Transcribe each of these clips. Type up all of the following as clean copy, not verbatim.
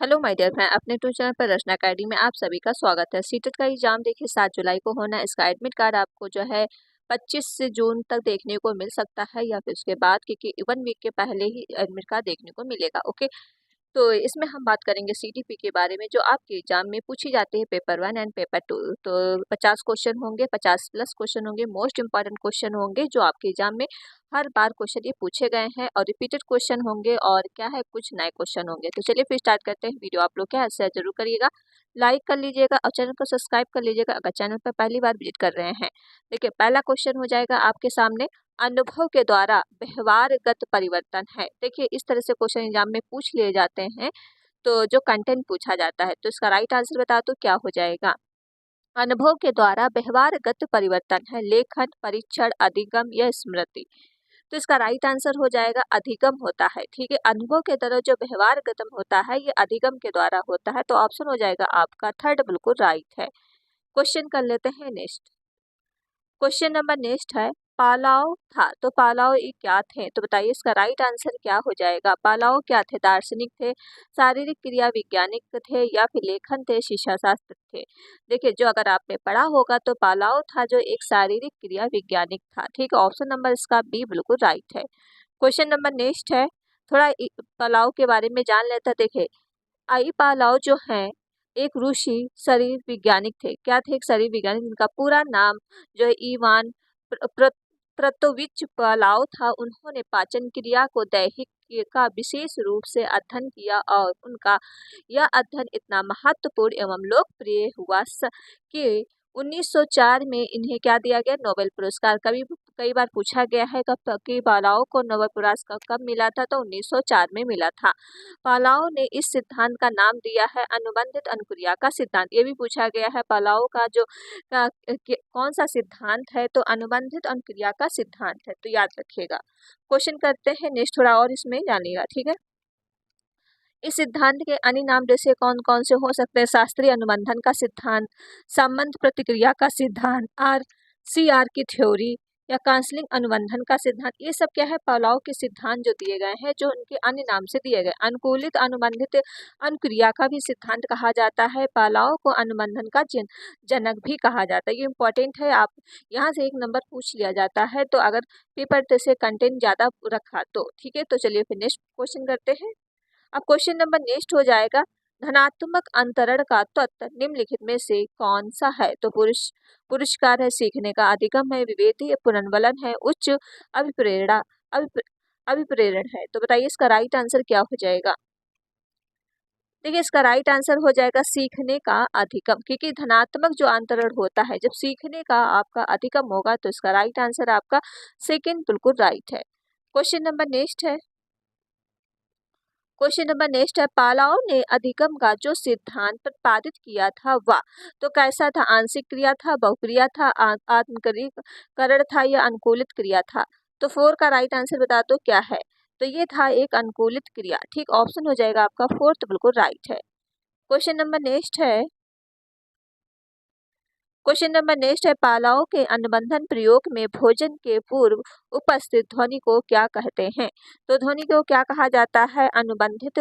Hello my dear friend, अपने tuition channel पर रचना academy में आप सभी का स्वागत है। सीटेट का एग्जाम देखिए 7 जुलाई को होना है। इसका एडमिट कार्ड आपको जो है 25 जून तक देखने को मिल सकता है या फिर उसके बाद, क्योंकि 1 वीक के पहले ही एडमिट कार्ड देखने को मिलेगा। ओके, तो इसमें हम बात करेंगे सीटीपी के बारे में, जो आपके एग्जाम में पूछी जाती है पेपर 1 एंड पेपर 2। तो 50 क्वेश्चन होंगे, 50 प्लस क्वेश्चन होंगे, मोस्ट इंपॉर्टेंट क्वेश्चन होंगे जो आपके एग्जाम में हर बार क्वेश्चन ये पूछे गए हैं, और रिपीटेड क्वेश्चन होंगे, और क्या है कुछ नए क्वेश्चन होंगे। तो चलिए फिर स्टार्ट करते हैं। वीडियो आप लोग क्या है शेयर जरूर करिएगा, लाइक कर लीजिएगा और चैनल को सब्सक्राइब कर लीजिएगा अगर चैनल पर पहली बार विजिट कर रहे हैं। देखिए पहला क्वेश्चन हो जाएगा आपके सामने, अनुभव के द्वारा व्यवहारगत परिवर्तन है। देखिए इस तरह से क्वेश्चन एग्जाम में पूछ लिए जाते हैं, तो जो कंटेंट पूछा जाता है, तो इसका राइट आंसर बता दो क्या हो जाएगा। अनुभव के द्वारा व्यवहारगत परिवर्तन है लेखन, परीक्षण, अधिगम या स्मृति। तो इसका राइट आंसर हो जाएगा अधिगम होता है। ठीक है, अनुभव के द्वारा जो व्यवहारगतम होता है ये अधिगम के द्वारा होता है। तो ऑप्शन हो जाएगा आपका थर्ड बिल्कुल राइट है। क्वेश्चन कर लेते हैं नेक्स्ट। क्वेश्चन नंबर नेक्स्ट है, पालाव था तो पालाव ये क्या थे। तो बताइए इसका राइट आंसर क्या हो जाएगा। पालाव क्या थे, दार्शनिक थे, शारीरिक क्रिया वैज्ञानिक थे, या फिर लेखन थे, शिक्षा शास्त्र थे। देखिए जो अगर आपने पढ़ा होगा तो पालाव था जो एक शारीरिक क्रिया वैज्ञानिक था। ठीक है, ऑप्शन नंबर इसका बी बिल्कुल राइट है। क्वेश्चन नंबर नेक्स्ट है, थोड़ा पालाव के बारे में जान लेते हैं। देखिए आई पालाव जो है एक ऋषि शरीर वैज्ञानिक थे। क्या थे, एक शरीर वैज्ञानिक, जिनका पूरा नाम जो है इवान प्रतोविच पालाव था। उन्होंने पाचन क्रिया को दैहिक का विशेष रूप से अध्ययन किया, और उनका यह अध्ययन इतना महत्वपूर्ण एवं लोकप्रिय हुआ कि 1904 में इन्हें क्या दिया गया, नोबेल पुरस्कार। कई बार पूछा गया है कि पालाव को नोबेल पुरस्कार कब मिला था, तो 1904 में मिला था। पालाव ने इस सिद्धांत का नाम दिया है अनुबंधित अनुक्रिया का सिद्धांत। ये भी पूछा गया है पालाव का जो कौन सा सिद्धांत है, तो अनुबंधित अनुक्रिया का सिद्धांत है। तो याद रखिएगा। क्वेश्चन करते हैं नेक्स्ट, थोड़ा और इसमें जानिएगा। ठीक है, इस सिद्धांत के अन्य नाम जैसे कौन कौन से हो सकते हैं, शास्त्रीय अनुबंधन का सिद्धांत, संबंध प्रतिक्रिया का सिद्धांत, RCR की थ्योरी, या काउंसलिंग अनुबंधन का सिद्धांत। ये सब क्या है, पालाव के सिद्धांत जो दिए गए हैं, जो उनके अन्य नाम से दिए गए। अनुकूलित अनुबंधित अनुक्रिया का भी सिद्धांत कहा जाता है। पालाव को अनुबंधन का जनक भी कहा जाता है। ये इंपॉर्टेंट है, आप यहाँ से एक नंबर पूछ लिया जाता है, तो अगर पेपर से कंटेंट ज्यादा रखा तो। ठीक है, तो चलिए फिर नेक्स्ट क्वेश्चन करते हैं। अब क्वेश्चन नंबर नेक्स्ट हो जाएगा, धनात्मक अंतरण का तत्व निम्नलिखित में से कौन सा है। तो पुरस्कार है, सीखने का अधिगम है, विवेदी पुनर्वलन है, उच्च अभिप्रेरणा अभिप्रेरण है। तो बताइए इसका राइट आंसर क्या हो जाएगा। देखिए इसका राइट आंसर हो जाएगा सीखने का अधिगम, क्योंकि धनात्मक जो अंतरण होता है जब सीखने का आपका अधिगम होगा, तो इसका राइट आंसर आपका सेकेंड बिल्कुल राइट है। क्वेश्चन नंबर नेक्स्ट है, पालाव ने अधिगम का जो सिद्धांत प्रतिपादित किया था वह तो कैसा था, आंशिक क्रिया था, बहुक्रिया था, आत्मकरण था, या अनुकूलित क्रिया था। तो 4 का राइट आंसर बता दो क्या है। तो ये था एक अनुकूलित क्रिया। ठीक, ऑप्शन हो जाएगा आपका फोर्थ बिल्कुल राइट है। क्वेश्चन नंबर नेक्स्ट है, पालाव के अनुबंधन प्रयोग में भोजन के पूर्व उपस्थित ध्वनि को क्या कहते हैं। तो ध्वनि को क्या कहा जाता है, अनुबंधित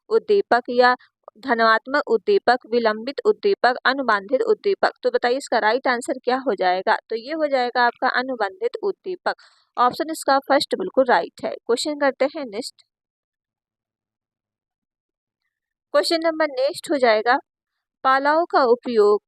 उद्दीपक, या धनात्मक उद्दीपक, विलंबित उद्दीपक, अनुबंधित उद्दीपक। तो बताइए इसका राइट आंसर क्या हो जाएगा। तो ये हो जाएगा आपका अनुबंधित उद्दीपक। ऑप्शन इसका फर्स्ट बिल्कुल राइट है। क्वेश्चन करते हैं नेक्स्ट। क्वेश्चन नंबर नेक्स्ट हो जाएगा, पालाव का उपयोग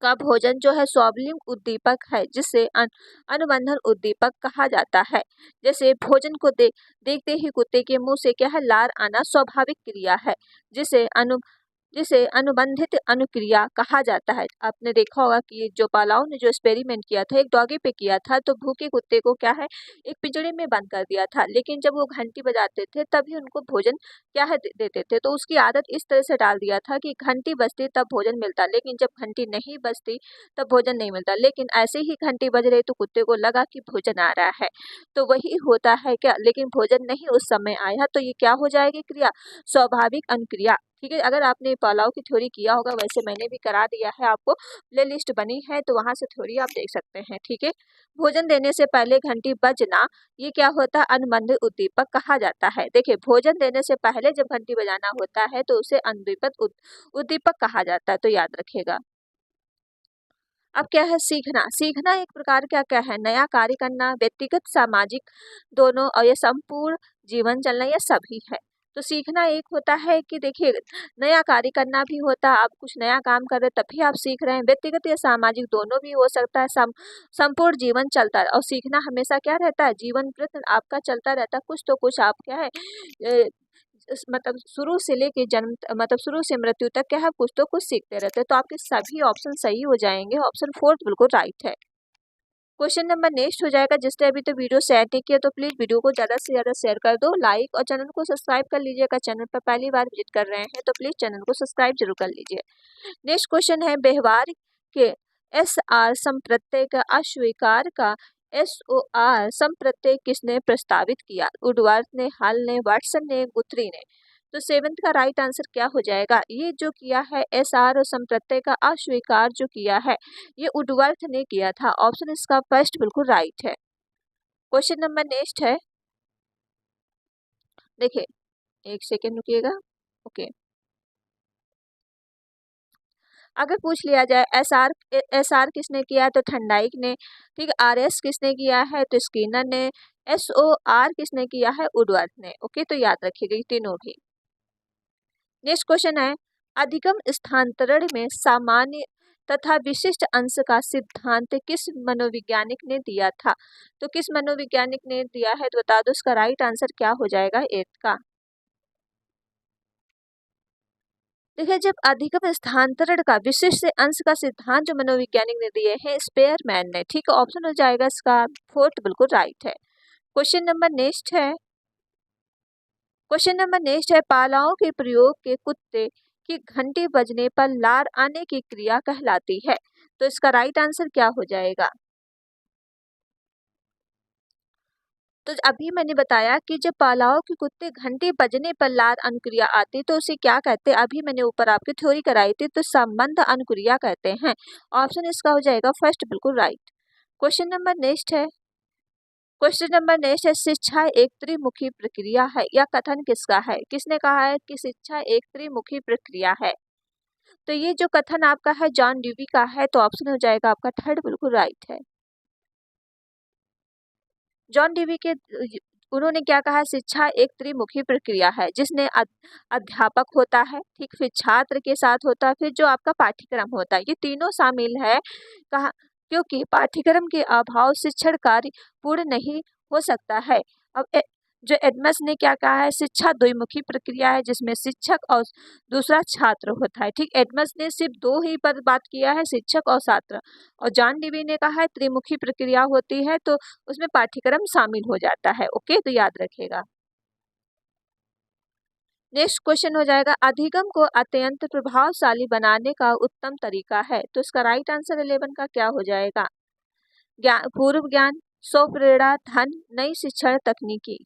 का भोजन जो है स्वावलंबी उद्दीपक है, जिसे अनुबंधन उद्दीपक कहा जाता है। जैसे भोजन को देखते ही कुत्ते के मुंह से क्या है, लार आना स्वाभाविक क्रिया है, जिसे अनुबंधित अनुक्रिया कहा जाता है। आपने देखा होगा कि जो पालाव ने जो एक्सपेरिमेंट किया था एक डॉगी पे किया था, तो भूखे कुत्ते को क्या है एक पिंजड़े में बंद कर दिया था, लेकिन जब वो घंटी बजाते थे तभी उनको भोजन क्या है देते थे। तो उसकी आदत इस तरह से डाल दिया था कि घंटी बजती तब भोजन मिलता, लेकिन जब घंटी नहीं बजती तब भोजन नहीं मिलता। लेकिन ऐसे ही घंटी बज रही तो कुत्ते को लगा कि भोजन आ रहा है, तो वही होता है क्या, लेकिन भोजन नहीं उस समय आया, तो ये क्या हो जाएगी क्रिया, स्वाभाविक अनुक्रिया ठीक है, अगर आपने पालाव की थ्योरी किया होगा, वैसे मैंने भी करा दिया है आपको, प्ले लिस्ट बनी है तो वहाँ से थ्योरी आप देख सकते हैं। ठीक है, भोजन देने से पहले घंटी बजना, ये क्या होता है, अनुबंधित उद्दीपक कहा जाता है। देखिए, भोजन देने से पहले जब घंटी बजाना होता है तो उसे अनुबंधित उद्दीपक कहा जाता है, तो याद रखिएगा। अब क्या है, सीखना। सीखना एक प्रकार क्या है, नया कार्य करना, व्यक्तिगत सामाजिक दोनों, और ये संपूर्ण जीवन चलना, ये सभी है। तो सीखना एक होता है कि देखिए, नया कार्य करना भी होता है, आप कुछ नया काम कर रहे हैं तभी आप सीख रहे हैं, व्यक्तिगत या सामाजिक दोनों भी हो सकता है, संपूर्ण जीवन चलता है। और सीखना हमेशा क्या रहता है, जीवन प्रति आपका चलता रहता है, कुछ तो कुछ आप क्या है मतलब शुरू से लेके जन्म, मतलब शुरू से मृत्यु तक क्या है, कुछ तो कुछ सीखते रहते हैं। तो आपके सभी ऑप्शन सही हो जाएंगे, ऑप्शन 4 बिल्कुल राइट है। क्वेश्चन नंबर नेक्स्ट हो जाएगा, जिसने अभी तो वीडियो शेयर नहीं किया तो प्लीज वीडियो को ज्यादा से ज्यादा शेयर कर दो, लाइक और चैनल को सब्सक्राइब कर लीजिएगा। चैनल पर पहली बार विजिट कर रहे हैं तो प्लीज चैनल को सब्सक्राइब जरूर कर लीजिए। नेक्स्ट क्वेश्चन है, व्यवहार के एस आर संप्रत्यय का अस्वीकार का एस ओ आर संप्रत्यय किसने प्रस्तावित किया, वुडवर्थ ने, हल ने, वाटसन ने, गुथरी ने। तो सेवेंथ का राइट आंसर क्या हो जाएगा, ये जो किया है एस आर संप्रत्यय का अस्वीकार जो किया है, ये वुडवर्थ ने किया था। ऑप्शन इसका फर्स्ट बिल्कुल राइट है। क्वेश्चन नंबर नेक्स्ट है, देखिए एक सेकेंड रुकिएगा। ओके, अगर पूछ लिया जाए एस आर किसने किया है तो ठंडाइक ने, ठीक, आर एस किसने किया है तो स्किनर ने, एस ओ आर किसने किया है वुडवर्थ ने। ओके, तो याद रखिएगा ये तीनों भी। नेक्स्ट क्वेश्चन है, अधिगम स्थानांतरण में सामान्य तथा विशिष्ट अंश का सिद्धांत किस मनोवैज्ञानिक ने दिया था। तो किस मनोवैज्ञानिक ने दिया है तो बता दो, इसका राइट आंसर क्या हो जाएगा 8 का। देखिए, जब अधिगम स्थानांतरण का विशिष्ट से अंश का सिद्धांत जो मनोवैज्ञानिक ने दिए हैं स्पेयरमैन ने। ठीक, ऑप्शन हो जाएगा इसका 4 बिल्कुल राइट है। क्वेश्चन नंबर नेक्स्ट है, पालाओं के प्रयोग के कुत्ते की घंटी बजने पर लार आने की क्रिया कहलाती है। तो इसका राइट आंसर क्या हो जाएगा। तो अभी मैंने बताया कि जब पालाओं के कुत्ते घंटी बजने पर लार अनुक्रिया आती तो उसे क्या कहते हैं, अभी मैंने ऊपर आपकी थ्योरी कराई थी, तो संबंध अनुक्रिया कहते हैं। ऑप्शन इसका हो जाएगा फर्स्ट बिल्कुल राइट। क्वेश्चन नंबर नेक्स्ट है, शिक्षा एक त्रिमुखी प्रक्रिया है, या कथन किसका है, किसने कहा है कि शिक्षा एक त्रिमुखी प्रक्रिया है। तो ये जो कथन आपका है जॉन ड्यूवी का है, तो ऑप्शन हो जाएगा आपका थर्ड बिल्कुल राइट है। जॉन ड्यूवी के उन्होंने क्या कहा, शिक्षा एक त्रिमुखी प्रक्रिया है जिसने अध्यापक होता है, ठीक, फिर छात्र के साथ होता है, फिर जो आपका पाठ्यक्रम होता है, ये तीनों शामिल है। कहा, क्योंकि पाठ्यक्रम के अभाव शिक्षण कार्य पूर्ण नहीं हो सकता है। अब जो एडमस ने क्या कहा है, शिक्षा द्विमुखी प्रक्रिया है जिसमें शिक्षक और दूसरा छात्र होता है। ठीक, एडमस ने सिर्फ दो ही पर बात किया है, शिक्षक और छात्र। और जॉन डीवी ने कहा है त्रिमुखी प्रक्रिया होती है, तो उसमें पाठ्यक्रम शामिल हो जाता है। ओके, तो याद रखेगा। नेक्स्ट क्वेश्चन हो जाएगा, अधिगम को अत्यंत प्रभावशाली बनाने का उत्तम तरीका है। तो इसका राइट आंसर 11 का क्या हो जाएगा, पूर्व ज्ञान, स्वप्रेरणा, धन, नई शिक्षण तकनीकी।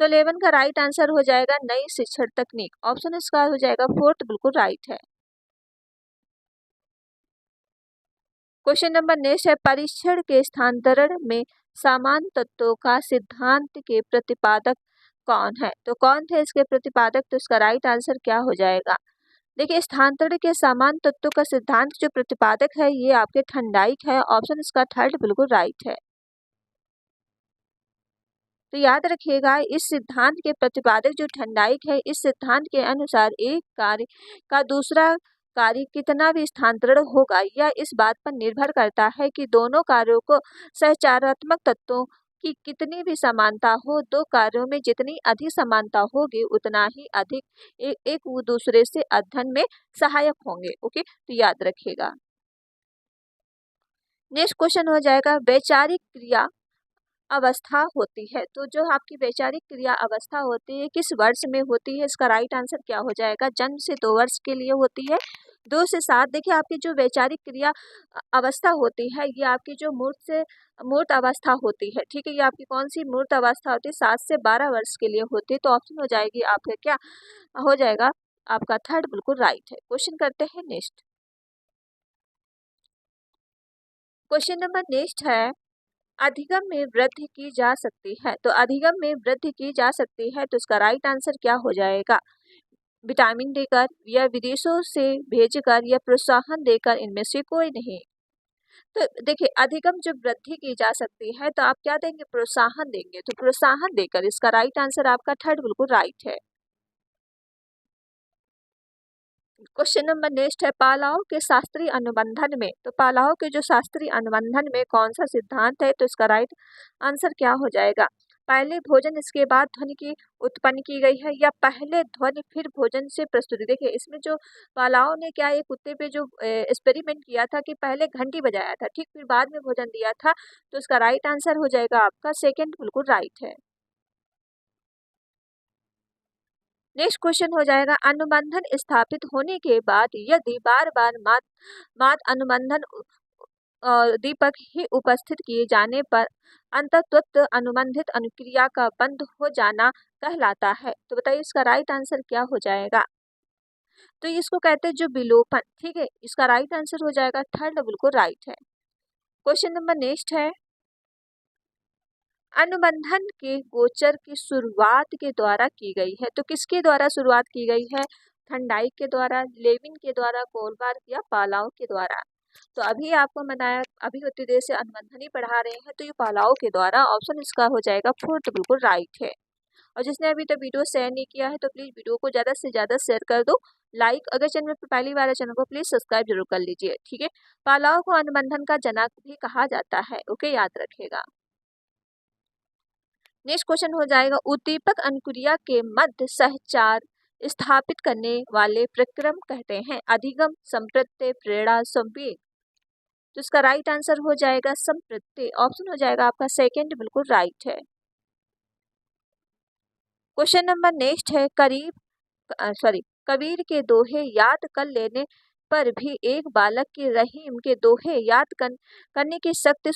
तो 11 का राइट आंसर हो जाएगा नई शिक्षण तकनीक। ऑप्शन इसका हो जाएगा 4 बिल्कुल राइट है। क्वेश्चन नंबर नेक्स्ट है, परीक्षण के स्थानांतरण में समान तत्वों का सिद्धांत के प्रतिपादक कौन है। तो कौन थे इसके प्रतिपादक, तो इसका राइट आंसर क्या हो जाएगा। देखिए, स्थानांतरण के समान तत्वों का सिद्धांत जो प्रतिपादक है ये आपके ठंडाइक है। ऑप्शन इसका थर्ड बिल्कुल राइट है। तो याद रखिएगा, इस सिद्धांत के प्रतिपादक जो ठंडाइक है, इस सिद्धांत के अनुसार एक कार्य का दूसरा कार्य कितना भी स्थानांतरण होगा यह इस बात पर निर्भर करता है कि दोनों कार्यों को सहचारात्मक तत्वों की कितनी भी समानता हो। दो कार्यों में जितनी अधिक समानता होगी उतना ही अधिक एक दूसरे से अध्ययन में सहायक होंगे। ओके, तो याद रखिएगा। नेक्स्ट क्वेश्चन हो जाएगा, वैचारिक क्रिया अवस्था होती है। तो जो आपकी वैचारिक क्रिया अवस्था होती है किस वर्ष में होती है, इसका राइट आंसर क्या हो जाएगा? जन्म से 2 वर्ष के लिए होती है। 2 से 7 देखिए आपकी जो वैचारिक क्रिया अवस्था होती है ये आपकी जो मूर्त अवस्था होती है, ठीक है। ये आपकी कौन सी मूर्त अवस्था होती है? 7 से 12 वर्ष के लिए होती है। तो ऑप्शन हो जाएगी आपका क्या हो जाएगा? आपका थर्ड बिल्कुल राइट है। क्वेश्चन करते हैं नेक्स्ट। क्वेश्चन नंबर नेक्स्ट है, अधिगम में वृद्धि की जा सकती है। तो अधिगम में वृद्धि की जा सकती है तो इसका राइट आंसर क्या हो जाएगा? विटामिन देकर या विदेशों से भेजकर या प्रोत्साहन देकर, इनमें से कोई नहीं। तो देखिए अधिगम जब वृद्धि की जा सकती है तो आप क्या देंगे? प्रोत्साहन देंगे। तो प्रोत्साहन देकर, इसका राइट आंसर आपका थर्ड बिल्कुल राइट है। क्वेश्चन नंबर नेक्स्ट है, पालाओ के शास्त्रीय अनुबंधन में। तो पालाओ के जो शास्त्रीय अनुबंधन में कौन सा सिद्धांत है? तो इसका राइट आंसर क्या हो जाएगा? पहले भोजन इसके बाद ध्वनि की उत्पन्न की गई है, या पहले ध्वनि फिर भोजन से प्रस्तुति। देखिए इसमें जो पालाओ ने क्या एक कुत्ते पे जो एक्सपेरिमेंट किया था कि पहले घंटी बजाया था, ठीक, फिर बाद में भोजन दिया था। तो इसका राइट आंसर हो जाएगा आपका सेकेंड बिल्कुल राइट है। नेक्स्ट क्वेश्चन हो जाएगा, अनुबंधन स्थापित होने के बाद यदि बार बार मात अनुबंधन दीपक ही उपस्थित किए जाने पर अंततः अनुबंधित अनुक्रिया का बंद हो जाना कहलाता है। तो बताइए इसका राइट आंसर क्या हो जाएगा? तो इसको कहते हैं जो विलोपन, ठीक है। इसका राइट आंसर हो जाएगा थर्ड बिल्कुल राइट है। क्वेश्चन नंबर नेक्स्ट है, अनुबंधन के गोचर की शुरुआत के द्वारा की गई है। तो किसके द्वारा शुरुआत की गई है? थंडाइक के द्वारा, लेविन के द्वारा, कोलबार्ग या पालाव के द्वारा। तो अभी आपको बताया, अभी उतनी देर से अनुबंधन ही पढ़ा रहे हैं, तो ये पालाव के द्वारा, ऑप्शन इसका हो जाएगा फोर्थ बिल्कुल राइट है। और जिसने अभी तक वीडियो शेयर नहीं किया है तो प्लीज वीडियो को ज्यादा से ज्यादा शेयर कर दो, लाइक, अगर चैनल पर पहली बार है चैनल को प्लीज सब्सक्राइब जरूर कर लीजिए, ठीक है। पालाव को अनुबंधन का जनक भी कहा जाता है, ओके, याद रखेगा। नेक्स्ट क्वेश्चन हो जाएगा, उद्दीपक अनुक्रिया के मध्य सहचार स्थापित करने वाले प्रक्रम कहते हैं अधिगम, संप्रत्यय, प्रेरणा, संवेग। तो इसका राइट आंसर हो जाएगा संप्रत्यय, ऑप्शन हो जाएगा आपका सेकंड बिल्कुल राइट है। क्वेश्चन नंबर नेक्स्ट है, कबीर के दोहे याद कर लेने पर भी एक बालक के रहीम के दोहे याद करने की शक्ति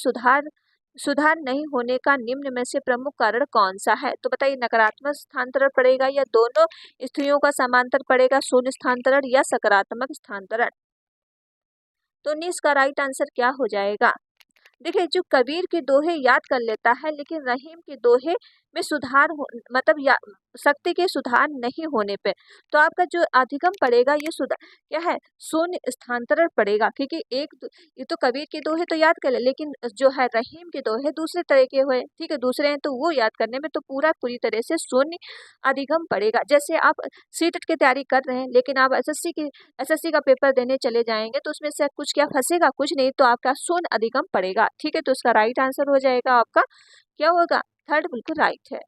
सुधार नहीं होने का निम्न में से प्रमुख कारण कौन सा है? तो बताइए नकारात्मक स्थानांतरण पड़ेगा या दोनों स्थितियों का समांतर पड़ेगा, शून्य स्थानांतरण या सकारात्मक स्थानांतरण। तो इसका राइट आंसर क्या हो जाएगा? देखिए जो कबीर के दोहे याद कर लेता है लेकिन रहीम के दोहे में मतलब शक्ति के सुधार नहीं होने पे, तो आपका जो अधिगम पड़ेगा ये सुधार क्या है? शून्य स्थानांतरण पड़ेगा, क्योंकि ये तो कबीर के दोहे तो याद कर ले, लेकिन जो है रहीम के दोहे दूसरे तरह के हुए, ठीक है, दूसरे हैं, तो वो याद करने में तो पूरी तरह से शून्य अधिगम पड़ेगा। जैसे आप सीटेट की तैयारी कर रहे हैं लेकिन आप एसएससी का पेपर देने चले जाएंगे तो उसमें से कुछ क्या फंसेगा? कुछ नहीं, तो आपका शून्य अधिगम पड़ेगा, ठीक है। तो इसका राइट आंसर हो जाएगा आपका क्या होगा? थर्ड बिल्कुल राइट है।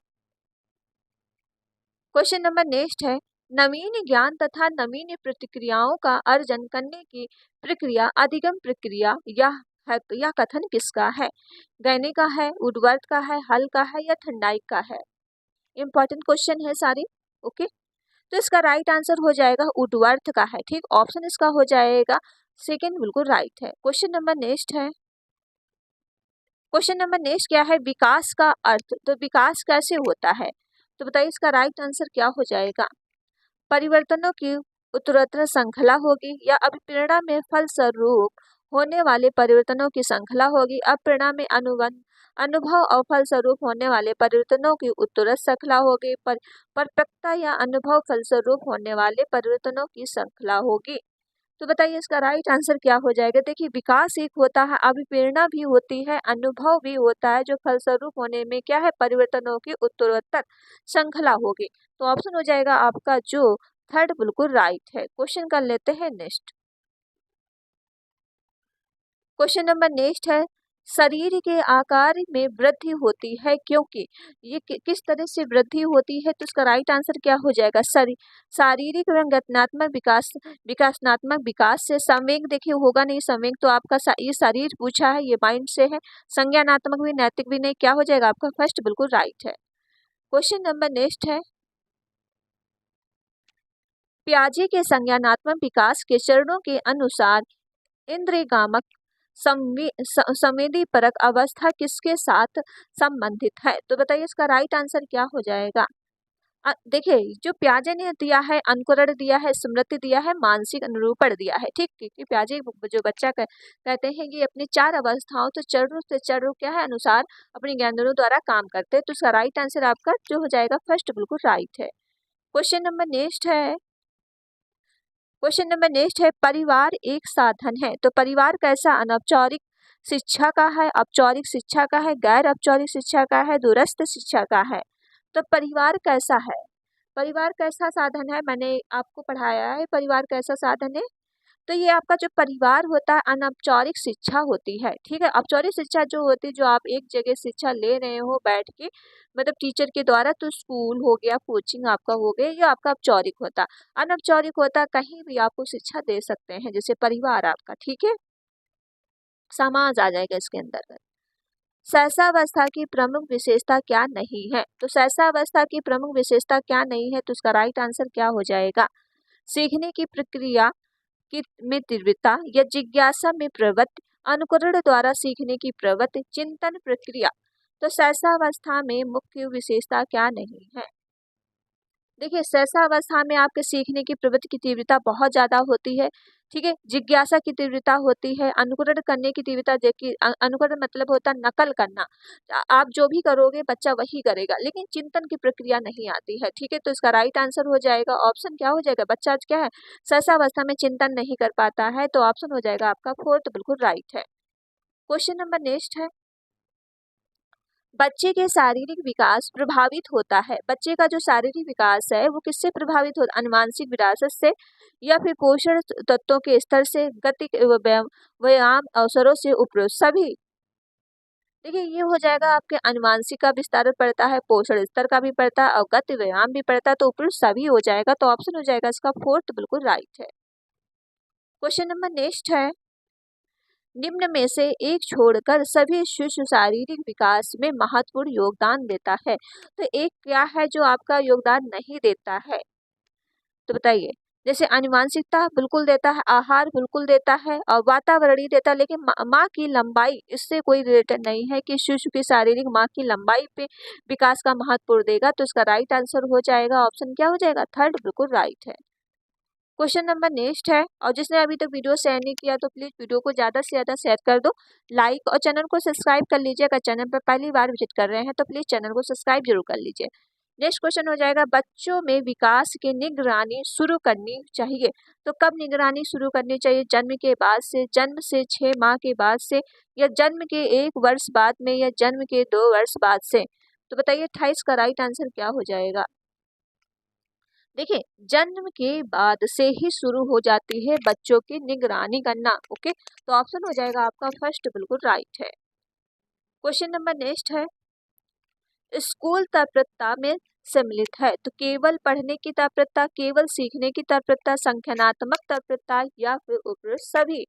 क्वेश्चन नंबर नेक्स्ट है, नवीन ज्ञान तथा नवीन प्रतिक्रियाओं का अर्जन करने की प्रक्रिया अधिगम प्रक्रिया या कथन किसका है? गैनी का है, वुडवर्थ का है, हल का है या थंडाइक का है? इंपॉर्टेंट क्वेश्चन है सारे, ओके। तो इसका राइट आंसर हो जाएगा वुडवर्थ का है, ठीक, ऑप्शन इसका हो जाएगा सेकेंड बिल्कुल राइट है। क्वेश्चन नंबर नेक्स्ट है, क्वेश्चन नंबर नेक्स्ट क्या है? विकास का अर्थ। तो विकास कैसे होता है? तो बताइए इसका राइट आंसर क्या हो जाएगा? परिवर्तनों की उत्तरोत्तर श्रृंखला होगी, या अभिप्रेरणा में फलस्वरूप होने वाले परिवर्तनों की श्रृंखला होगी, अप्रेरणा में अनुभव और फलस्वरूप होने वाले परिवर्तनों की उत्तरोत्तर श्रृंखला होगी, परिपक्वता या अनुभव फलस्वरूप होने वाले परिवर्तनों की श्रृंखला होगी। तो बताइए इसका राइट आंसर क्या हो जाएगा? देखिए विकास एक होता है, अभिप्रेरणा भी होती है, अनुभव भी होता है, जो फलस्वरूप होने में क्या है? परिवर्तनों की उत्तरोत्तर श्रृंखला होगी। तो ऑप्शन हो जाएगा आपका जो थर्ड बिल्कुल राइट है। क्वेश्चन कर लेते हैं नेक्स्ट। क्वेश्चन नंबर नेक्स्ट है, शरीर के आकार में वृद्धि होती है, क्योंकि ये किस तरह से वृद्धि होती है, तो इसका राइट आंसर क्या हो जाएगा? शारीरिक एवं गठनात्मक विकासात्मक विकास से। संवेग देखिए होगा नहीं, संवेग तो आपका ये शरीर पूछा है, ये माइंड से है। संज्ञानात्मक भी, नैतिक भी नहीं, क्या हो जाएगा आपका? फर्स्ट बिल्कुल राइट है। क्वेश्चन नंबर नेक्स्ट है, पियाजे के संज्ञानात्मक विकास के चरणों के अनुसार इंद्रियगामक संवेदी परक अवस्था किसके साथ संबंधित है? तो बताइए इसका राइट आंसर क्या हो जाएगा? देखिए जो पियाजे ने दिया है, अंकुरण दिया है, स्मृति दिया है, मानसिक अनुरूपण दिया है, ठीक। क्योंकि पियाजे जो बच्चा कहते हैं कि अपनी 4 अवस्थाओं तो चरणों से चरणों क्या है अनुसार अपने ज्ञानेंद्रियों द्वारा काम करते हैं। तो इसका राइट आंसर आपका जो हो जाएगा फर्स्ट बिल्कुल राइट है। क्वेश्चन नंबर नेक्स्ट है, परिवार एक साधन है, तो परिवार कैसा? अनौपचारिक शिक्षा का है, औपचारिक शिक्षा का है, गैर औपचारिक शिक्षा का है, दूरस्थ शिक्षा का है। तो परिवार कैसा है? परिवार कैसा साधन है? मैंने आपको पढ़ाया है परिवार कैसा साधन है। तो ये आपका जो परिवार होता है अनौपचारिक शिक्षा होती है, ठीक है। औपचारिक शिक्षा जो होती है, जो आप एक जगह शिक्षा ले रहे हो बैठ के, मतलब टीचर के द्वारा, तो स्कूल हो गया, कोचिंग आपका हो गया, ये आपका औपचारिक होता। अनौपचारिक होता, कहीं भी आपको शिक्षा दे सकते हैं, जैसे परिवार आपका, ठीक है, समाज आ जाएगा इसके अंदर। सहसावस्था की प्रमुख विशेषता क्या नहीं है? तो सहसावस्था की प्रमुख विशेषता क्या नहीं है, तो उसका राइट आंसर क्या हो जाएगा? सीखने की प्रक्रिया में तीव्रता या जिज्ञासा में प्रवृत्ति, अनुकरण द्वारा सीखने की प्रवृत्ति, चिंतन प्रक्रिया। तो सहसावस्था में मुख्य विशेषता क्या नहीं है? देखिए सहसावस्था में आपके सीखने की प्रवृत्ति की तीव्रता बहुत ज्यादा होती है, ठीक है। जिज्ञासा की तीव्रता होती है, अनुकरण करने की तीव्रता, देखिए अनुकरण मतलब होता है नकल करना। आप जो भी करोगे बच्चा वही करेगा, लेकिन चिंतन की प्रक्रिया नहीं आती है, ठीक है। तो इसका राइट आंसर हो जाएगा ऑप्शन क्या हो जाएगा? बच्चा आज क्या है, सहसावस्था में चिंतन नहीं कर पाता है, तो ऑप्शन हो जाएगा आपका फोर्थ बिल्कुल राइट है। क्वेश्चन नंबर नेक्स्ट है, बच्चे के शारीरिक विकास प्रभावित होता है। बच्चे का जो शारीरिक विकास है वो किससे प्रभावित होता है? आनुवंशिक विरासत से, या फिर पोषण तत्वों के स्तर से, गति व्यायाम अवसरों से, उपरोक्त सभी। देखिए ये हो जाएगा आपके आनुवंशिक का विस्तार पड़ता है, पोषण स्तर का भी पड़ता है, और गति व्यायाम भी पड़ता है, तो उपरोक्त सभी हो जाएगा। तो ऑप्शन हो जाएगा इसका फोर्थ बिल्कुल राइट है। क्वेश्चन नंबर नेक्स्ट है, निम्न में से एक छोड़कर सभी शिशु शारीरिक विकास में महत्वपूर्ण योगदान देता है। तो एक क्या है जो आपका योगदान नहीं देता है? तो बताइए। जैसे आनुवंशिकता बिल्कुल देता है, आहार बिल्कुल देता है, और वातावरणीय देता है, लेकिन माँ की लंबाई इससे कोई रिलेटेड नहीं है कि शिशु की शारीरिक माँ की लंबाई पे विकास का महत्वपूर्ण देगा। तो इसका राइट आंसर हो जाएगा ऑप्शन क्या हो जाएगा? थर्ड बिल्कुल राइट है। क्वेश्चन नंबर नेक्स्ट है, और जिसने अभी तक वीडियो शेयर नहीं किया तो प्लीज वीडियो को ज्यादा से ज्यादा शेयर कर दो, लाइक, और चैनल को सब्सक्राइब कर लीजिए। अगर चैनल पर पहली बार विजिट कर रहे हैं तो प्लीज चैनल को सब्सक्राइब जरूर कर लीजिए। नेक्स्ट क्वेश्चन हो जाएगा, बच्चों में विकास की निगरानी शुरू करनी चाहिए। तो कब निगरानी शुरू करनी चाहिए? जन्म के बाद से, जन्म से 6 माह के बाद से, या जन्म के 1 वर्ष बाद में, या जन्म के 2 वर्ष बाद से। तो बताइए 28 का राइट आंसर क्या हो जाएगा? देखिए जन्म के बाद से ही शुरू हो जाती है बच्चों की निगरानी करना, ओके। तो ऑप्शन हो जाएगा आपका फर्स्ट बिल्कुल राइट है। क्वेश्चन नंबर नेक्स्ट है, स्कूल तत्परता में सम्मिलित है। तो केवल पढ़ने की तत्परता, केवल सीखने की तत्परता, संख्यानात्मक तत्परता, या फिर उपरोक्त सभी।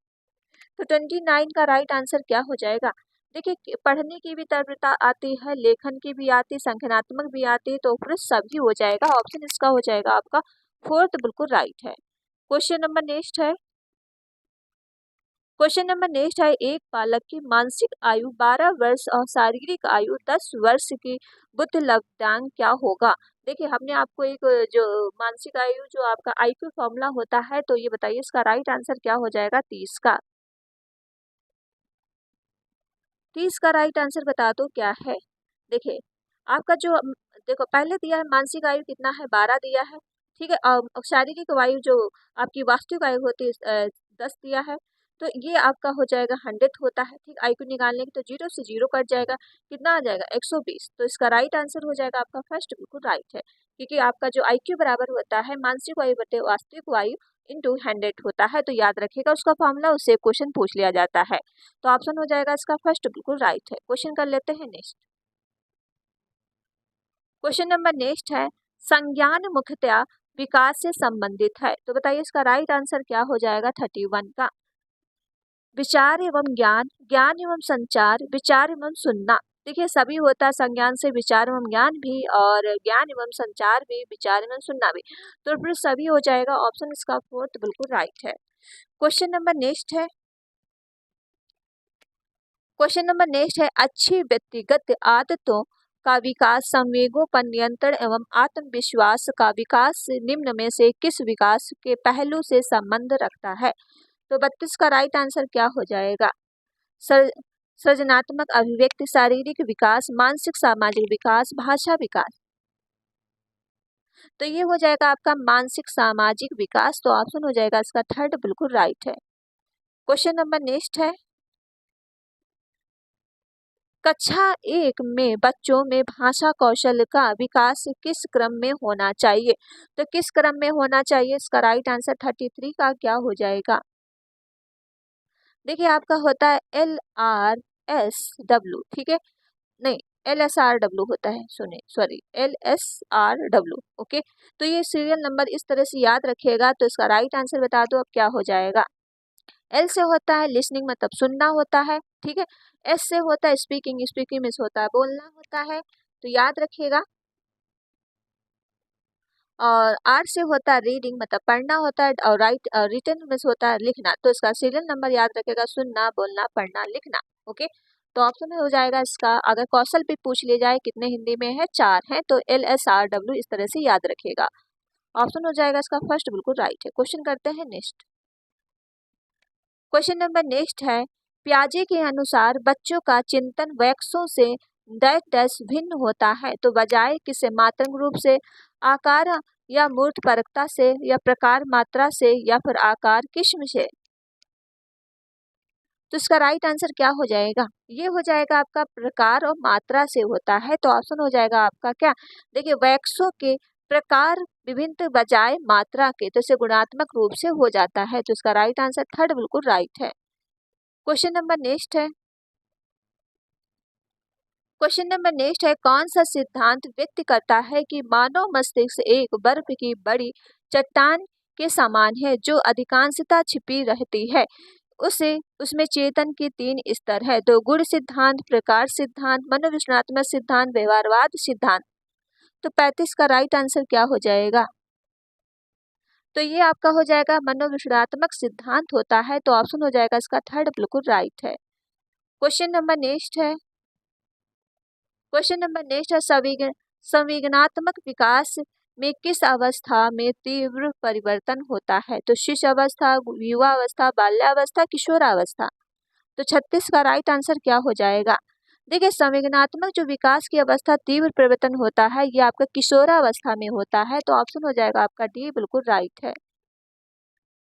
तो 29 का राइट आंसर क्या हो जाएगा? देखिए पढ़ने की भी तत्परता आती है, लेखन की भी आती है, संख्यानात्मक भी आती है, तो उपरोक्त सभी हो जाएगा। ऑप्शन इसका हो जाएगा आपका फोर्थ बिल्कुल राइट है। क्वेश्चन नंबर नेक्स्ट है, एक बालक की मानसिक आयु 12 वर्ष और शारीरिक आयु 10 वर्ष की बुद्धिलब्धांक क्या होगा? देखिए हमने आपको एक जो मानसिक आयु जो आपका आईक्यू फॉर्मूला होता है, तो ये बताइए इसका राइट आंसर क्या हो जाएगा? 30 का। 30 का राइट आंसर बता दो क्या है? देखिए आपका जो देखो पहले दिया है मानसिक आयु कितना है? 12 दिया है, ठीक है। और शारीरिक आयु जो आपकी वास्तविक आयु होती है 10 दिया है। तो ये आपका हो जाएगा 100 होता है, ठीक। IQ निकालने की तो 0 से 0 कट जाएगा, कितना आ जाएगा 120। तो इसका राइट आंसर हो जाएगा आपका फर्स्ट, बिल्कुल राइट है, क्योंकि आपका जो IQ बराबर होता है मानसिक वायु बटे वास्तविक वायु इंटू 100 होता है। तो याद रखिएगा उसका फॉर्मूला, उससे क्वेश्चन पूछ लिया जाता है। तो ऑप्शन हो जाएगा इसका फर्स्ट, बिल्कुल राइट है। क्वेश्चन कर लेते हैं नेक्स्ट। क्वेश्चन नंबर नेक्स्ट है, संज्ञान मुख्यतया विकास से संबंधित है। तो बताइए इसका राइट आंसर क्या हो जाएगा 31 का। विचार एवं ज्ञान, ज्ञान एवं संचार, विचार एवं सुनना। देखिए सभी होता है संज्ञान से विचार एवं ज्ञान भी, और ज्ञान एवं संचार भी, विचार एवं सुनना भी। तो फिर सभी हो जाएगा, ऑप्शन इसका फोर्थ बिल्कुल राइट है। क्वेश्चन नंबर नेक्स्ट है, क्वेश्चन नंबर नेक्स्ट है, अच्छी व्यक्तिगत आदतों का विकास संवेगों पर नियंत्रण एवं आत्मविश्वास का विकास निम्न में से किस विकास के पहलू से संबंध रखता है। तो 32 का राइट आंसर क्या हो जाएगा। सृजनात्मक अभिव्यक्ति, शारीरिक विकास, मानसिक सामाजिक विकास, भाषा विकास। तो ये हो जाएगा आपका मानसिक सामाजिक विकास। तो ऑप्शन हो जाएगा इसका थर्ड, बिल्कुल राइट है। क्वेश्चन नंबर नेक्स्ट है, कक्षा 1 में बच्चों में भाषा कौशल का विकास किस क्रम में होना चाहिए। तो किस क्रम में होना चाहिए, इसका राइट आंसर 33 का क्या हो जाएगा। देखिए आपका होता है LRSW, ठीक है, नहीं LSRW होता है, सुने सॉरी LSRW, ओके। तो ये सीरियल नंबर इस तरह से याद रखिएगा। तो इसका राइट आंसर बता दो अब क्या हो जाएगा। L से होता है लिसनिंग, मतलब सुनना होता है, ठीक है। S से होता है स्पीकिंग, स्पीकिंग में होता है बोलना होता है, तो याद रखिएगा। और R से होता है रीडिंग, मतलब पढ़ना होता है, और रिटन में होता है लिखना। तो इसका सीरियल नंबर याद रखेगा, सुनना, बोलना, पढ़ना, लिखना, ओके। तो ऑप्शन में हो जाएगा इसका, अगर कौशल भी पूछ ले जाए कितने हिंदी में है, 4 है, तो LSRW इस तरह से याद रखेगा। ऑप्शन हो जाएगा इसका फर्स्ट, बिल्कुल राइट है। क्वेश्चन करते हैं नेक्स्ट। क्वेश्चन नंबर नेक्स्ट है, पियाजे के अनुसार बच्चों का चिंतन वयस्कों से डैश डैश भिन्न होता है। तो बजाय किसे मात्रात्मक रूप से, आकार या मूर्त परकता से, या प्रकार मात्रा से, या फिर आकार किस्म से। तो इसका राइट आंसर क्या हो जाएगा। ये हो जाएगा आपका प्रकार और मात्रा से होता है। तो ऑप्शन हो जाएगा आपका क्या, देखिए वयस्कों के प्रकार विभिन्न बजाय मात्रा के, तो इसे गुणात्मक रूप से हो जाता है। तो इसका राइट आंसर थर्ड, बिल्कुल राइट है। क्वेश्चन नंबर नेक्स्ट है, क्वेश्चन नंबर नेक्स्ट है, कौन सा सिद्धांत व्यक्त करता है कि मानव मस्तिष्क एक बर्फ की बड़ी चट्टान के समान है जो अधिकांशतः छिपी रहती है, उसे उसमें चेतन के 3 स्तर है। तो गुण सिद्धांत, प्रकार सिद्धांत, मनोविश्लेषणात्मक सिद्धांत, व्यवहारवाद सिद्धांत। तो 35 का राइट आंसर क्या हो जाएगा। तो ये आपका हो जाएगा मनोविश्लेषणात्मक सिद्धांत होता है। तो ऑप्शन हो जाएगा इसका थर्ड, बिल्कुल राइट है। क्वेश्चन नंबर नेक्स्ट है, क्वेश्चन नंबर नेक्स्ट है, संवेदनात्मक विकास में किस अवस्था में तीव्र परिवर्तन होता है। तो शिशु अवस्था, युवा अवस्था, बाल्यावस्था, किशोरावस्था। तो 36 का राइट आंसर क्या हो जाएगा। देखिए संवेदनात्मक जो विकास की अवस्था तीव्र परिवर्तन होता है, ये आपका किशोरावस्था में होता है। तो ऑप्शन हो जाएगा आपका डी, बिल्कुल राइट है।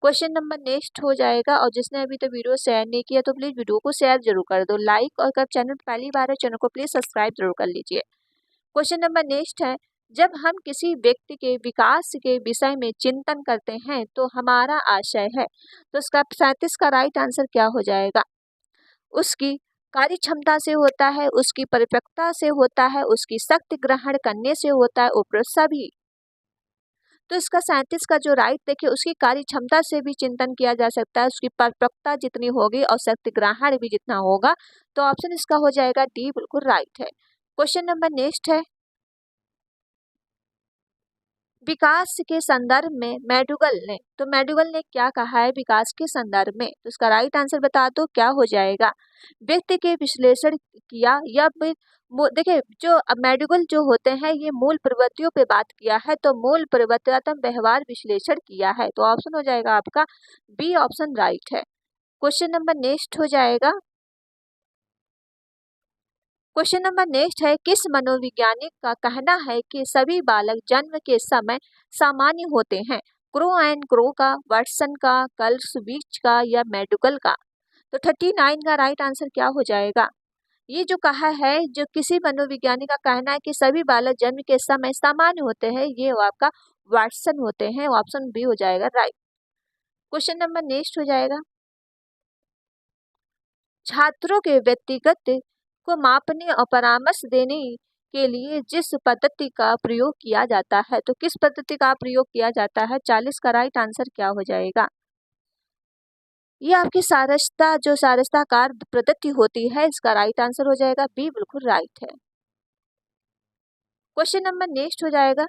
क्वेश्चन नंबर नेक्स्ट हो जाएगा, और जिसने अभी तक वीडियो शेयर नहीं किया तो प्लीज वीडियो को शेयर जरूर कर दो, लाइक, और अगर चैनल पहली बार है चैनल को प्लीज सब्सक्राइब जरूर कर लीजिए। क्वेश्चन नंबर नेक्स्ट है, जब हम किसी व्यक्ति के विकास के विषय में चिंतन करते हैं तो हमारा आशय है। तो इसका 37 का राइट आंसर क्या हो जाएगा। उसकी कार्य क्षमता से होता है, उसकी परिपक्वता से होता है, उसकी शक्ति ग्रहण करने से होता है, उपरोक्त सभी। तो इसका 37 का जो राइट देखिए, उसकी कार्य क्षमता से भी चिंतन किया जा सकता है, उसकी परिपक्वता जितनी होगी और शक्ति ग्रहण भी जितना होगा। तो ऑप्शन इसका हो जाएगा डी, बिल्कुल राइट है। क्वेश्चन नंबर नेक्स्ट है, विकास के संदर्भ में मैडुगल ने क्या कहा है विकास के संदर्भ में। तो इसका राइट आंसर बता दो क्या हो जाएगा। व्यक्ति के विश्लेषण किया, या देखिए जो मैडुगल जो होते हैं ये मूल प्रवृत्तियों पे बात किया है, तो मूल प्रवृत्तियात्मक व्यवहार विश्लेषण किया है। तो ऑप्शन हो जाएगा आपका बी, ऑप्शन राइट है। क्वेश्चन नंबर नेक्स्ट हो जाएगा, क्वेश्चन नंबर नेक्स्ट है, किस मनोवैज्ञानिक का कहना है कि सभी बालक जन्म के समय सामान्य होते हैं। क्रो एंड क्रो का, वाटसन का, कर्ल्सविच का, या मैडुगल का। तो 39 का राइट आंसर क्या हो जाएगा? ये जो कहा है, जो किसी मनोविज्ञानी का कहना है कि सभी बालक जन्म के समय सामान्य होते हैं, ये आपका वाटसन होते हैं। ऑप्शन बी हो जाएगा राइट। क्वेश्चन नंबर नेक्स्ट हो जाएगा, छात्रों के व्यक्तिगत को मापने और परामर्श देने के लिए जिस पद्धति का प्रयोग किया जाता है, तो किस पद्धति का प्रयोग किया जाता है? 40 का राइट आंसर क्या हो जाएगा? ये आपकी सारस्ता जो सारस्ताकार पद्धति होती है, इसका राइट आंसर हो जाएगा बी, बिल्कुल राइट है। क्वेश्चन नंबर नेक्स्ट हो जाएगा,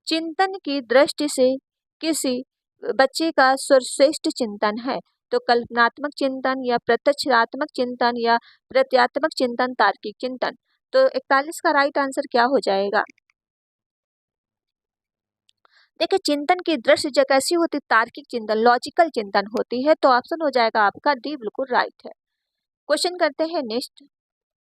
चिंतन की दृष्टि से किसी बच्चे का सर्वश्रेष्ठ चिंतन है, तो कल्पनात्मक चिंतन या प्रत्यक्षात्मक चिंतन या प्रत्यात्मक चिंतन, तार्किक चिंतन। तो 41 का राइट आंसर क्या हो जाएगा? देखिए, चिंतन की दृष्टि जो कैसी होती, तार्किक चिंतन, लॉजिकल चिंतन होती है। तो ऑप्शन हो जाएगा आपका डी, बिल्कुल राइट है। क्वेश्चन करते हैं नेक्स्ट।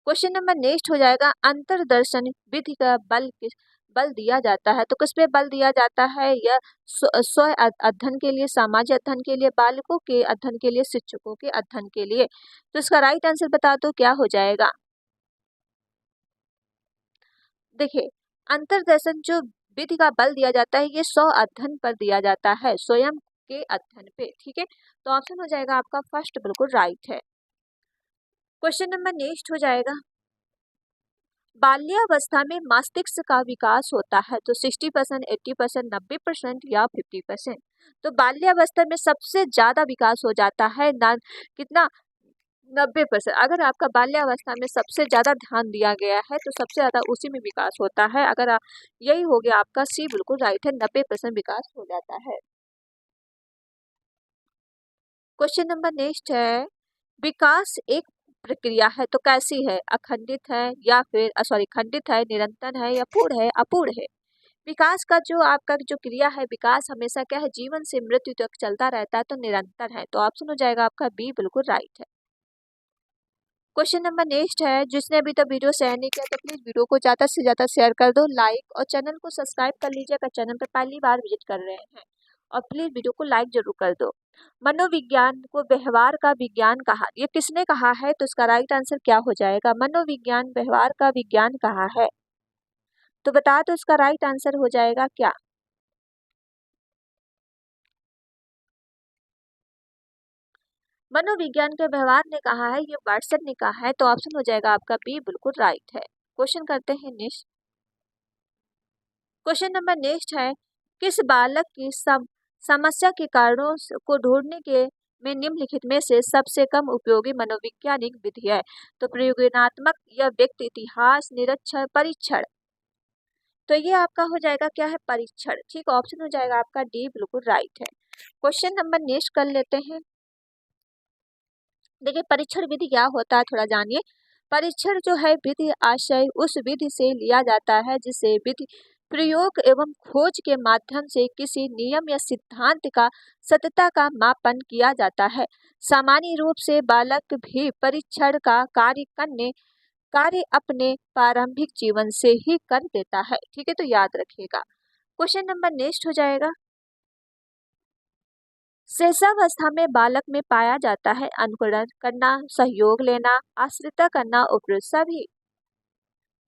क्वेश्चन नंबर नेक्स्ट हो जाएगा, अंतरदर्शन विधि का बल दिया जाता है, तो किस पे बल दिया जाता है? या स्व अध्ययन के लिए, सामाजिक अध्ययन के लिए, बालकों के अध्ययन के लिए, शिक्षकों के अध्ययन के लिए। तो इसका राइट आंसर बता दो क्या हो जाएगा? देखिए, अंतरदर्शन जो विधि का बल दिया जाता है, ये स्व अध्ययन पर दिया जाता है, स्वयं के अध्ययन पे। ठीक है, तो ऑप्शन हो जाएगा आपका फर्स्ट, बिल्कुल राइट है। क्वेश्चन नंबर नेक्स्ट हो जाएगा, बाल्यावस्था में मस्तिष्क का विकास होता है, तो 60%, 80%, 90% या 50%। तो बाल्यावस्था में सबसे ज्यादा विकास हो जाता है ना, कितना? 90%। अगर आपका बाल्यावस्था में सबसे ज्यादा ध्यान दिया गया है, तो सबसे ज्यादा उसी में विकास होता है। अगर यही हो गया आपका सी, बिल्कुल राइट है, 90% विकास हो जाता है। क्वेश्चन नंबर नेक्स्ट है, विकास एक प्रक्रिया है, तो कैसी है? अखंडित है या फिर सॉरी खंडित है, निरंतर है या पूर्ण है, अपूर्ण है? विकास का जो आपका जो क्रिया है, विकास हमेशा क्या है? जीवन से मृत्यु तक चलता रहता है, तो निरंतर है। तो ऑप्शन हो जाएगा आपका बी, बिल्कुल राइट है। क्वेश्चन नंबर नेक्स्ट है, जिसने अभी तक वीडियो शेयर नहीं किया, तो प्लीज वीडियो को ज्यादा से ज्यादा शेयर कर दो, लाइक, और चैनल को सब्सक्राइब कर लीजिए अगर चैनल पर पहली बार विजिट कर रहे हैं, और प्लीज वीडियो को लाइक जरूर कर दो। मनोविज्ञान को व्यवहार का विज्ञान कहा, ये किसने कहा है? तो इसका राइट आंसर क्या हो जाएगा? मनोविज्ञान व्यवहार का विज्ञान कहा है, तो बता दो इसका राइट आंसर हो जाएगा क्या? मनोविज्ञान के व्यवहार ने कहा है, ये वाटसन ने कहा है। तो ऑप्शन हो जाएगा आपका बी, बिल्कुल राइट है। क्वेश्चन करते हैं नेक्स्ट। क्वेश्चन नंबर नेक्स्ट है, किस बालक की समस्या के कारणों को ढूंढने के में निम्नलिखित में से सबसे कम उपयोगी मनोवैज्ञानिक विधि है? तो प्रयोगात्मक या व्यक्ति इतिहास, निरीक्षण, परीक्षण। तो ये आपका हो जाएगा क्या है? परीक्षण। ठीक, ऑप्शन हो जाएगा आपका डी, बिल्कुल राइट है। क्वेश्चन नंबर नेक्स्ट कर लेते हैं। देखिए, परीक्षण विधि क्या होता है, थोड़ा जानिए। परीक्षण जो है विधि आशय उस विधि से लिया जाता है जिसे विधि प्रयोग एवं खोज के माध्यम से किसी नियम या सिद्धांत का सत्यता का मापन किया जाता है। सामान्य रूप से बालक भी परीक्षण का कार्य अपने प्रारंभिक जीवन से ही कर देता है। ठीक है, तो याद रखिएगा। क्वेश्चन नंबर नेक्स्ट हो जाएगा, शैशवावस्था में बालक में पाया जाता है अनुकरण करना, सहयोग लेना, आश्रित करना, उपयुक्त सभी।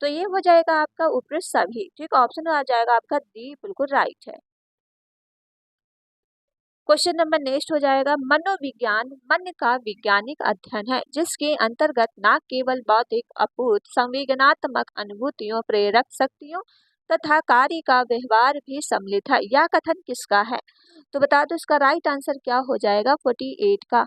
तो ये हो जाएगा आपका उपयुक्त सभी। ठीक, ऑप्शन आ जाएगा आपका डी, बिल्कुल राइट है। क्वेश्चन नंबर नेक्स्ट हो जाएगा, मनोविज्ञान मन का वैज्ञानिक अध्ययन है जिसके अंतर्गत न केवल बौद्धिक, अपूर्त, संवेदनात्मक अनुभूतियों, प्रेरक शक्तियों तथा कार्य का व्यवहार भी सम्मिलित है। यह कथन किसका है? तो बता दो इसका राइट आंसर क्या हो जाएगा? 48 का।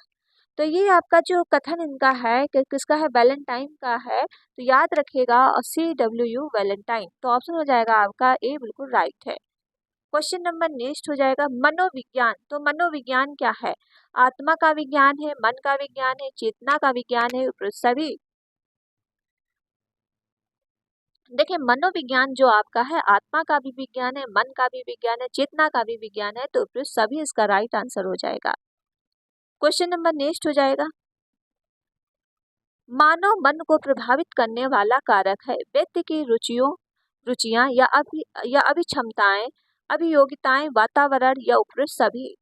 तो ये आपका जो कथन इनका है किसका है? वैलेंटाइन का है। तो याद रखिएगा, CW वैलेंटाइन। तो ऑप्शन हो जाएगा आपका ए, बिल्कुल राइट है। क्वेश्चन नंबर नेक्स्ट हो जाएगा, मनोविज्ञान। तो मनोविज्ञान क्या है? आत्मा का विज्ञान है, मन का विज्ञान है, चेतना का विज्ञान है, उपयुक्त सभी। देखिए, मनोविज्ञान जो आपका है आत्मा का भी विज्ञान है, मन का भी विज्ञान है, चेतना का भी विज्ञान है, तो उपयुक्त सभी इसका राइट आंसर हो जाएगा। क्वेश्चन नंबर नेक्स्ट हो जाएगा, मानव मन को प्रभावित करने वाला कारक है व्यक्ति की रुचियां या अभिक्षमताएं, अभियोगिताएं, वातावरण या उपयुक्त सभी।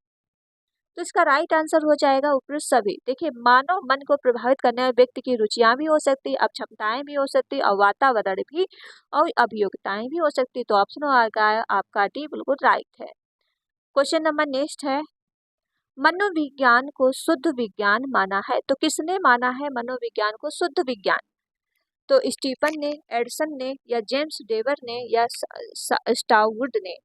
तो इसका राइट आंसर हो जाएगा उपरोक्त सभी। देखिए, मानव मन को प्रभावित करने वाले व्यक्ति की रुचियां भी हो सकती, अब क्षमताएं भी हो सकती और वातावरण भी और अभियोग्यताएं भी हो सकती। तो ऑप्शन आपका डी बिल्कुल राइट है। क्वेश्चन नंबर नेक्स्ट है, मनोविज्ञान को शुद्ध विज्ञान माना है। तो किसने माना है मनोविज्ञान को शुद्ध विज्ञान? तो स्टीफन ने, एडिसन ने, या जेम्स डेवर ने, या स्टाउवुड ने।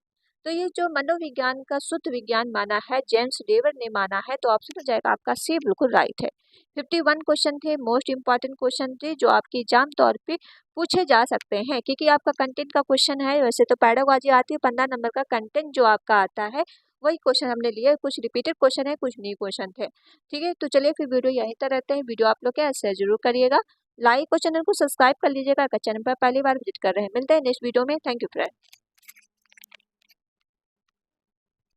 तो ये जो मनोविज्ञान का शुद्ध विज्ञान माना है, जेम्स डेवर ने माना है। तो ऑप्शन हो जाएगा आपका सी बिल्कुल राइट है। 51 क्वेश्चन थे, मोस्ट इंपॉर्टेंट क्वेश्चन थे जो आपके एग्जाम तौर पे पूछे जा सकते हैं, क्योंकि आपका कंटेंट का क्वेश्चन है। वैसे तो पैडागॉजी आती है, 15 नंबर का कंटेंट जो आपका आता है वही क्वेश्चन हमने लिए। कुछ रिपीटेड क्वेश्चन है, कुछ न्यू क्वेश्चन थे। ठीक है, तो चलिए फिर वीडियो यहीं तक रहते हैं। वीडियो आप लोग कैसे जरूर करिएगा, लाइक और चैनल को सब्सक्राइब कर लीजिएगा अगर चैनल पर पहली बार विजिट कर रहे हैं। मिलते हैं नेक्स्ट वीडियो में। Thank you friend.